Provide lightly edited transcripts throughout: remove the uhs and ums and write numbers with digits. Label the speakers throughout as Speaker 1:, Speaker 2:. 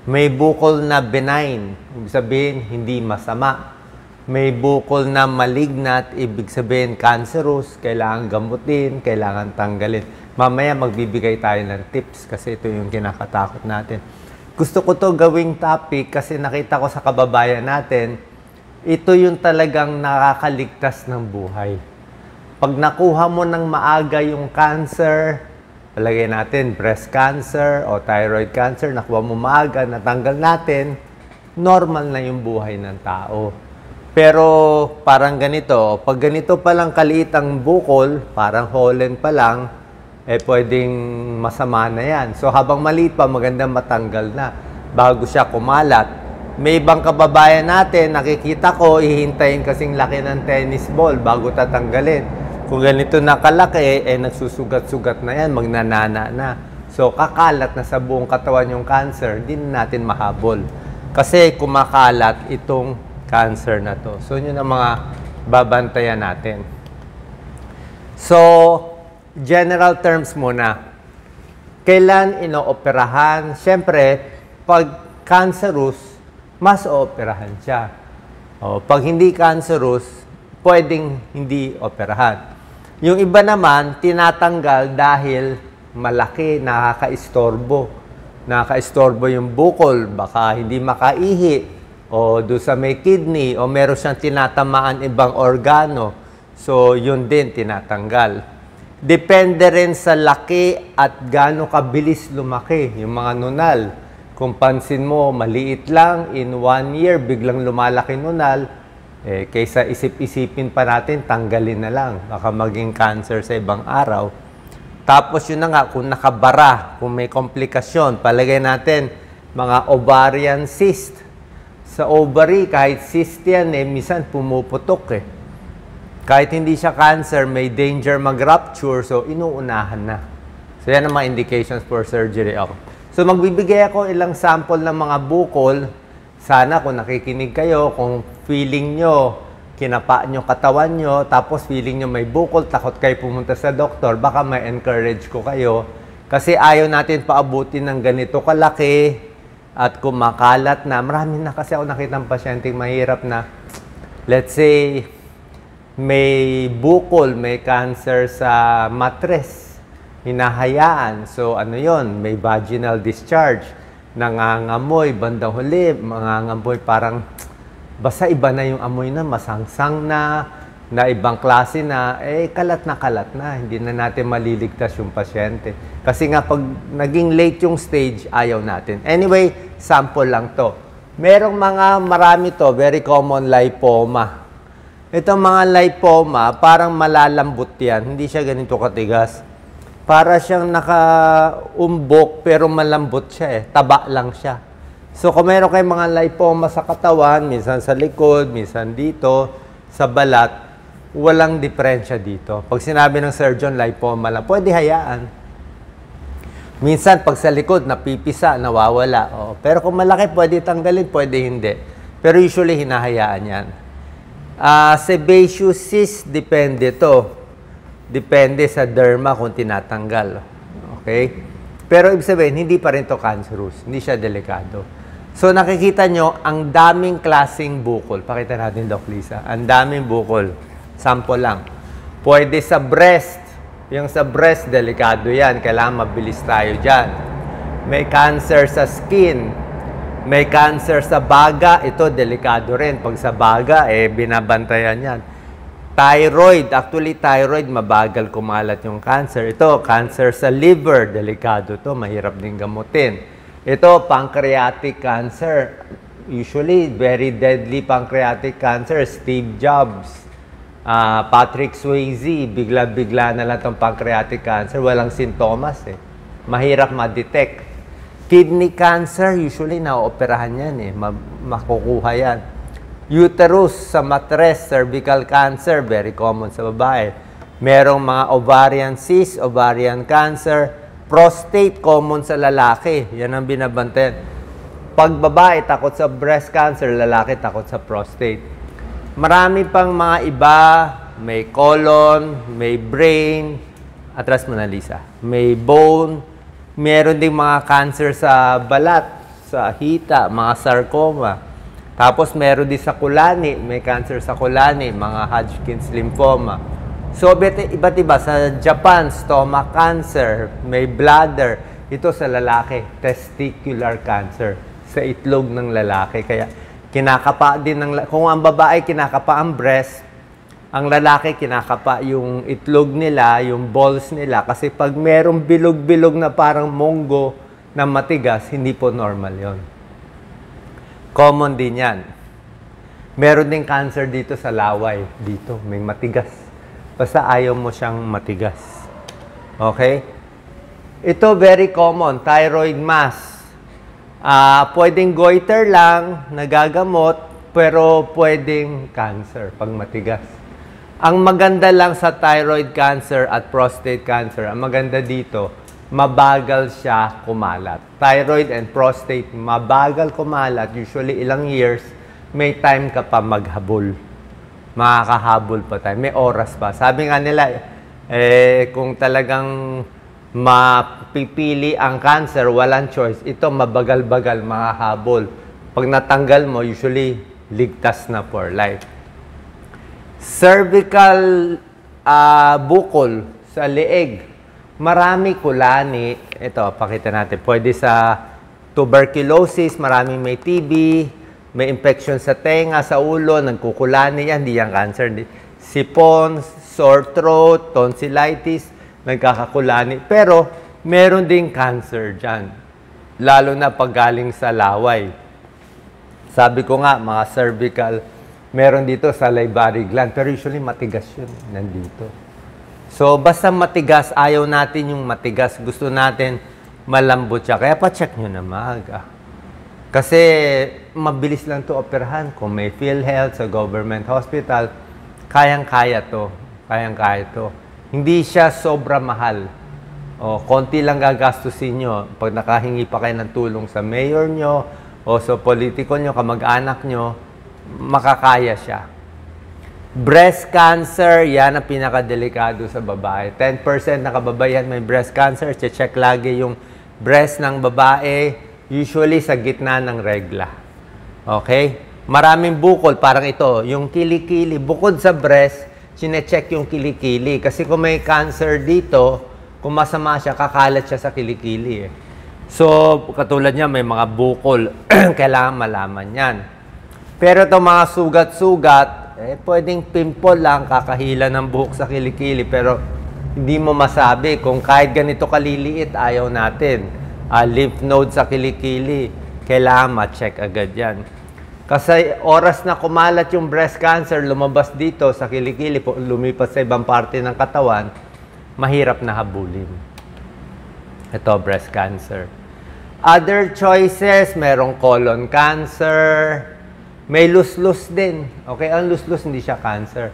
Speaker 1: May bukol na benign, ibig sabihin hindi masama. May bukol na malignant, ibig sabihin cancerous, kailangan gamutin, kailangan tanggalin. Mamaya magbibigay tayo ng tips kasi ito yung kinakatakot natin. Gusto ko to gawing topic kasi nakita ko sa kababayan natin, ito yung talagang nakakaligtas ng buhay. Pag nakuha mo ng maaga yung cancer, palagay natin breast cancer o thyroid cancer, nakuha mo maaga, natanggal natin, normal na yung buhay ng tao. Pero parang ganito, pag ganito palang kaliit ang bukol, parang Holland pa lang, pwedeng masama na yan. So habang maliit pa, magandang matanggal na bago siya kumalat. May ibang kababayan natin, nakikita ko, ihintayin kasing laki ng tennis ball bago tatanggalin. Kung ganito nakalaki, nagsusugat-sugat na yan, magnanana na. So, kakalat na sa buong katawan yung cancer, hindi na natin mahabol. Kasi kumakalat itong cancer na to. So, yun ang mga babantayan natin. So, general terms muna. Kailan inooperahan? Siyempre, pag cancerous, mas ooperahan siya. Pag hindi cancerous, pwedeng hindi operahan. Yung iba naman, tinatanggal dahil malaki, nakaka-istorbo. Nakaka-istorbo yung bukol, baka hindi makaihi, o doon sa may kidney, o meron siyang tinatamaan ibang organo. So, yun din, tinatanggal. Depende rin sa laki at gaano kabilis lumaki, yung mga nunal. Kung pansin mo, maliit lang, in 1 year, biglang lumalaki nunal, kaysa isip-isipin pa natin, tanggalin na lang. Baka maging cancer sa ibang araw. Tapos yun na nga, kung nakabara, kung may komplikasyon, palagay natin, mga ovarian cyst. Sa ovary, kahit cyst yan, minsan pumuputok Kahit hindi siya cancer, may danger mag-rupture, so inuunahan na. So yan ang mga indications for surgery. So magbibigay ako ilang sample ng mga bukol. Sana kung nakikinig kayo, kung feeling nyo, kinapa nyo katawan nyo, tapos feeling nyo may bukol, takot kayo pumunta sa doktor, baka may encourage ko kayo. Kasi ayaw natin paabutin ng ganito kalaki at kumakalat na. Marami na kasi ako nakita ng pasyenteng mahirap na, let's say, may bukol, may cancer sa mattress, hinahayaan. So ano yon, may vaginal discharge. Nangangamoy, bandang huli, mangangamoy parang basta iba na yung amoy na, masangsang na ibang klase na, kalat na, hindi na natin maliligtas yung pasyente. Kasi nga pag naging late yung stage, ayaw natin. Anyway, sample lang to. Merong marami to, very common lipoma. Itong mga lipoma, parang malalambot yan, hindi siya ganito katigas. Para siyang naka-umbok pero malambot siya taba lang siya. So kung meron kayong mga lipoma sa katawan, minsan sa likod, minsan dito, sa balat, walang diferensya dito. Pag sinabi ng surgeon, lipoma lang, pwede hayaan. Minsan pag sa likod, napipisa, nawawala. Pero kung malaki, pwede tanggalin, pwede hindi. Pero usually, hinahayaan yan. Sebaceous cyst, depende to. Depende sa derma kung tinatanggal. Okay? Pero ibig sabihin, hindi pa rin to cancerous. Hindi siya delikado. So nakikita nyo, ang daming klaseng bukol. Pakita natin, Doc Lisa. Ang daming bukol. Sample lang. Pwede sa breast. Yung sa breast, delikado yan. Kailangan mabilis tayo dyan. May cancer sa skin. May cancer sa baga. Ito, delikado rin. Pag sa baga, binabantayan yan. Thyroid, actually thyroid, mabagal kumalat yung cancer. Ito, cancer sa liver, delikado to, mahirap din gamutin. Ito, pancreatic cancer. Usually, very deadly pancreatic cancer. Steve Jobs, Patrick Swayze, bigla-bigla na lang itong pancreatic cancer. Walang sintomas Mahirap ma-detect. Kidney cancer, usually na-operahan yan makukuha yan. Uterus sa mattress, cervical cancer, very common sa babae. Merong mga ovarian cyst, ovarian cancer, prostate, common sa lalaki. Yan ang binabantayan. Pag babae, takot sa breast cancer, lalaki, takot sa prostate. Marami pang mga iba, may colon, may brain, atras mo na, Lisa, may bone, meron ding mga cancer sa balat, sa hita, mga sarcoma. Tapos meron din sa kulani, may cancer sa kulani, mga Hodgkin's lymphoma. So, iba't iba. Sa Japan, stomach cancer, may bladder. Ito sa lalaki, testicular cancer. Sa itlog ng lalaki. Kaya, kinakapa din ng... Kung ang babae, kinakapa ang breast, ang lalaki, kinakapa yung itlog nila, yung balls nila. Kasi pag merong bilog-bilog na parang monggo na matigas, hindi po normal yon. Common din yan. Meron din cancer dito sa laway. Dito, may matigas. Basta ayaw mo siyang matigas. Okay? Ito very common, thyroid mass. Pwedeng goiter lang, nagagamot, pero pwedeng cancer pag matigas. Ang maganda lang sa thyroid cancer at prostate cancer, ang maganda dito, mabagal siya kumalat. Thyroid and prostate, mabagal kumalat, usually ilang years, may time ka pa maghabol. Makakahabol pa tayo. May oras pa. Sabi nga nila, kung talagang mapipili ang cancer, walang choice. Ito, mabagal-bagal, makahabol. Pag natanggal mo, usually, ligtas na for life. Cervical bukol sa leeg. Marami kulani. Ito, pakita natin. Pwede sa tuberculosis, maraming may TB, may infection sa tenga, sa ulo, nagkukulani yan, hindi yan cancer. Sipon, sore throat, tonsillitis, nagkakakulani. Pero, meron ding cancer dyan. Lalo na pag galing sa laway. Sabi ko nga, mga cervical, meron dito sa salivary gland. Pero usually, matigas yun. Nandito. So, basta matigas, ayaw natin yung matigas. Gusto natin malambot siya. Kaya pa-check nyo na maaga. Kasi mabilis lang to operahan. Kung may PhilHealth sa government hospital, kayang-kaya to. Kayang-kaya to. Hindi siya sobra mahal. O, konti lang gagastusin nyo. Pag nakahingi pa kayo ng tulong sa mayor nyo o sa politiko nyo, kamag-anak nyo, makakaya siya. Breast cancer, yan ang pinakadelikado sa babae. 10% na kababayan may breast cancer. Check lagi yung breast ng babae, usually sa gitna ng regla. Okay? Maraming bukol, parang ito, yung kilikili. Bukod sa breast, sine-check yung kilikili. Kasi kung may cancer dito, kung masama siya, kakalat siya sa kilikili. So, katulad niya, may mga bukol. Kailangan malaman yan. Pero ito mga sugat-sugat, pwedeng pimple lang, kakahila ng buhok sa kilikili, pero hindi mo masabi kung kahit ganito kaliliit, ayaw natin. Lymph node sa kilikili, kailangan ma-check agad yan. Kasi oras na kumalat yung breast cancer, lumabas dito sa kilikili, lumipas sa ibang parte ng katawan, mahirap na habulin. Ito, breast cancer. Other choices, merong colon cancer, may luslus din. Okay, ang luslus hindi siya cancer.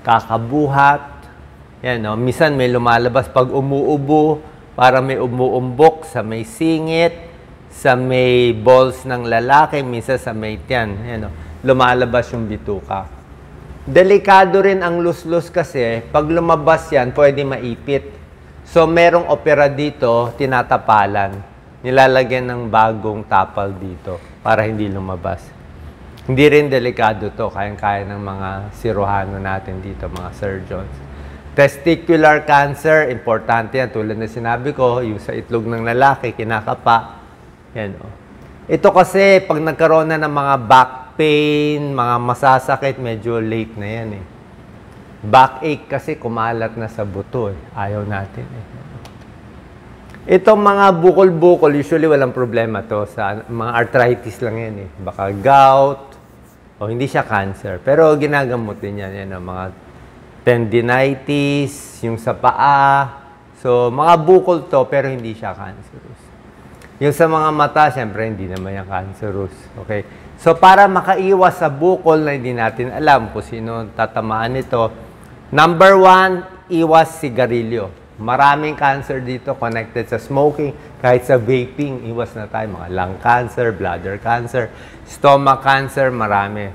Speaker 1: Kakabuhat. Yan, no? Minsan may lumalabas pag umuubo, para may umuumbok sa may singit, sa may balls ng lalaki, minsan sa may tiyan. Yan, no? Lumalabas yung bituka. Delikado rin ang luslus kasi, pag lumabas yan, pwede maipit. So, merong opera dito, tinatapalan. Nilalagyan ng bagong tapal dito para hindi lumabas. Hindi rin delikado to, kayang-kaya ng mga siruhano natin dito, mga surgeons. Testicular cancer, importante yan. Tulad na sinabi ko, yung sa itlog ng lalaki, kinakapa. Yan, oh. Ito kasi, pag nagkaroon na ng mga back pain, mga masasakit, medyo late na yan eh. Backache kasi kumalat na sa buto eh. Ayaw natin eh. Itong mga bukol-bukol, usually walang problema to. Sa mga arthritis lang yan eh. Baka gout, o hindi siya cancer. Pero ginagamot din yan. Yan mga tendinitis, yung sa paa. So, mga bukol to, pero hindi siya cancerous. Yung sa mga mata, syempre, hindi naman yung cancerous. Okay? So, para makaiwas sa bukol na hindi natin alam kung sino tatamaan nito, number 1, iwas sigarilyo. Maraming cancer dito connected sa smoking. Kahit sa vaping, iwas na tayo. Mga lung cancer, bladder cancer, stomach cancer, marami.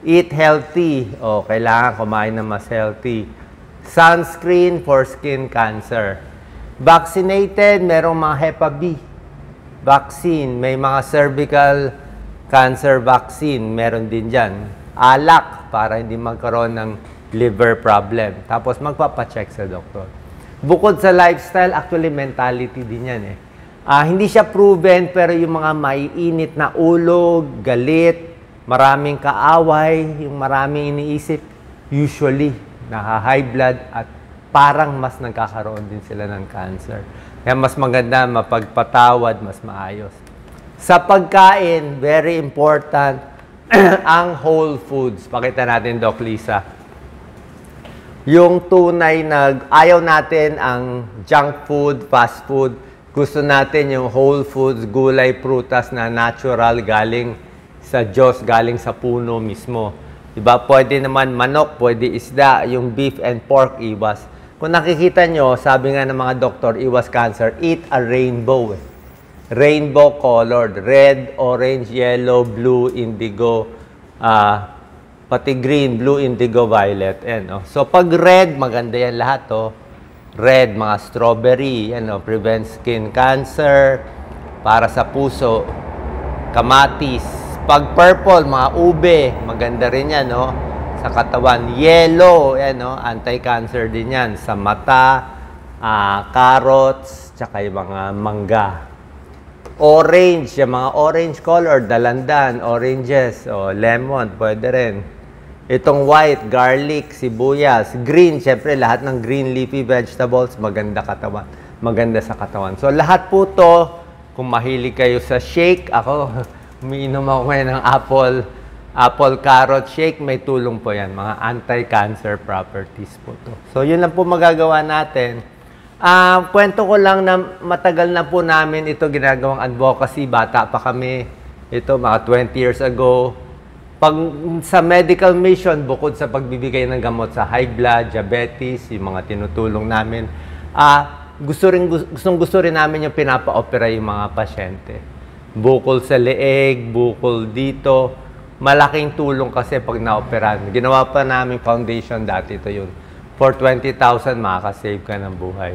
Speaker 1: Eat healthy. O, kailangan kumain na mas healthy. Sunscreen for skin cancer. Vaccinated, merong mga Hepa B. vaccine, may mga cervical cancer vaccine, meron din dyan. Alak, para hindi magkaroon ng liver problem. Tapos magpapacheck sa doktor. Bukod sa lifestyle, actually mentality din yan eh. Hindi siya proven, pero yung mga maiinit na ulo, galit, maraming kaaway, yung maraming iniisip, usually naka-high blood at parang mas nagkakaroon din sila ng cancer. Kaya mas maganda mapagpatawad, mas maayos. Sa pagkain, very important, ang whole foods. Pakita natin, Doc Lisa. Yung tunay na ayaw natin ang junk food, fast food. Gusto natin yung whole foods, gulay, prutas na natural, galing sa Diyos, galing sa puno mismo. Diba? Pwede naman manok, pwede isda, yung beef and pork, iwas. Kung nakikita nyo, sabi nga ng mga doktor, iwas cancer, eat a rainbow. Rainbow colored, red, orange, yellow, blue, indigo, pati green, blue, indigo, violet. So pag red, maganda yan lahat. Red, mga strawberry, prevent skin cancer, para sa puso, kamatis. Pag purple, mga ube, maganda rin yan, sa katawan. Yellow, anti-cancer din yan. Sa mata, carrots, tsaka yung mga mangga. Orange, yung mga orange color, dalandan, oranges, lemon, pwede rin. Itong white, garlic, sibuyas, green, syempre lahat ng green leafy vegetables, maganda katawan, maganda sa katawan. So lahat po to, kung mahilig kayo sa shake, ako, umiinom ako ngayon ng apple carrot shake, may tulong po yan, mga anti-cancer properties po to. So yun lang po magagawa natin. Kwento ko lang na matagal na po namin ito ginagawang advocacy, bata pa kami, ito mga 20 years ago. Pag sa medical mission, bukod sa pagbibigay ng gamot sa high blood, diabetes, yung mga tinutulong namin, gusto rin namin yung pinapa-opera yung mga pasyente. Bukol sa leeg, bukol dito, malaking tulong kasi pag na-operan. Ginawa pa namin foundation dati, ito yun. For 20,000, makakasave ka ng buhay.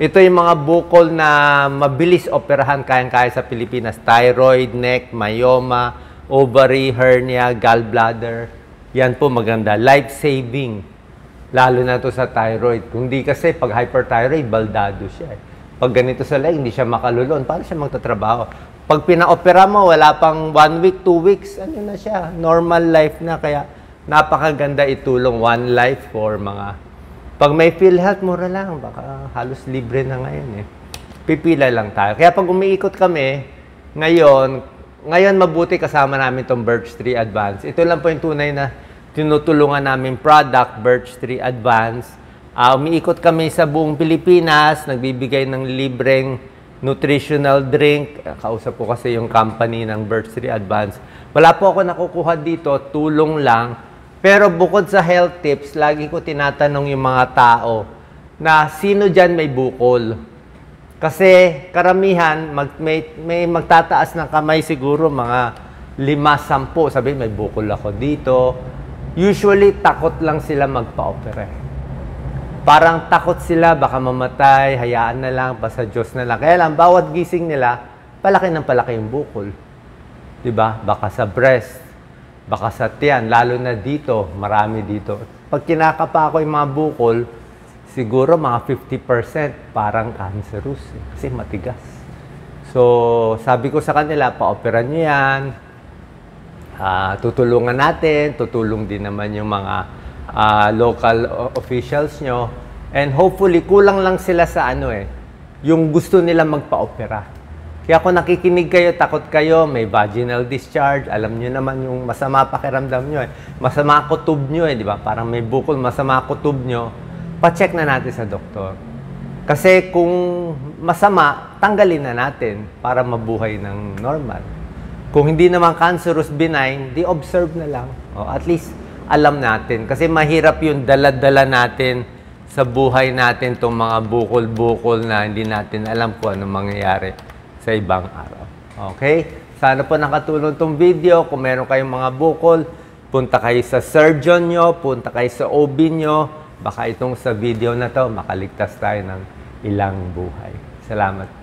Speaker 1: Ito yung mga bukol na mabilis operahan, kayang-kaya sa Pilipinas. Thyroid, neck, myoma, ovary, hernia, gallbladder. Yan po maganda. Life-saving. Lalo na to sa thyroid. Kung di kasi, pag hyperthyroid, baldado siya. Pag ganito sa leg, hindi siya makalulon. Paano siya magtatrabaho? Pag pina-opera mo, wala pang 1 week, 2 weeks, ano na siya? Normal life na. Kaya napakaganda itulong one life for mga... Pag may PhilHealth, mura lang. Baka halos libre na ngayon eh. Pipila lang tayo. Kaya pag umiikot kami, ngayon mabuti kasama namin itong Birch Tree Advance. Ito lang po yung tunay na tinutulungan namin product, Birch Tree Advance. Umiikot kami sa buong Pilipinas, nagbibigay ng libreng nutritional drink. Kausap ko kasi yung company ng Birch Tree Advance. Wala po ako nakukuha dito, tulong lang. Pero bukod sa health tips, lagi ko tinatanong yung mga tao na sino dyan may bukol. Kasi karamihan, may magtataas ng kamay siguro, mga 5-10. Sabi, may bukol ako dito. Usually, takot lang sila magpa-opera. Parang takot sila, baka mamatay, hayaan na lang, basta Diyos na lang. Kaya lang, bawat gising nila, palaki ng palaki yung bukol. Diba? Baka sa breast, baka sa tiyan, lalo na dito, marami dito. Pag kinakapa ko yung mga bukol, siguro mga 50% parang cancerous kasi matigas. So, sabi ko sa kanila, pa-operan nyo yan. Tutulungan natin, tutulong din naman yung mga local officials nyo. And hopefully, kulang lang sila sa yung gusto nila magpa-opera. Kaya kung nakikinig kayo, takot kayo, may vaginal discharge, alam nyo naman yung masama pakiramdam nyo Masama kutob nyo di ba? Parang may bukol, masama kutob nyo. Pa-check na natin sa doktor. Kasi kung masama, tanggalin na natin para mabuhay ng normal. Kung hindi naman cancerous benign, di-observe na lang. At least, alam natin. Kasi mahirap yung dala-dala natin sa buhay natin itong mga bukol-bukol na hindi natin alam kung anong mangyayari sa ibang araw. Okay? Sana po nakatulong itong video. Kung meron kayong mga bukol, punta kayo sa surgeon nyo, punta kayo sa OB nyo. Baka itong sa video na to, makaligtas tayo ng ilang buhay. Salamat.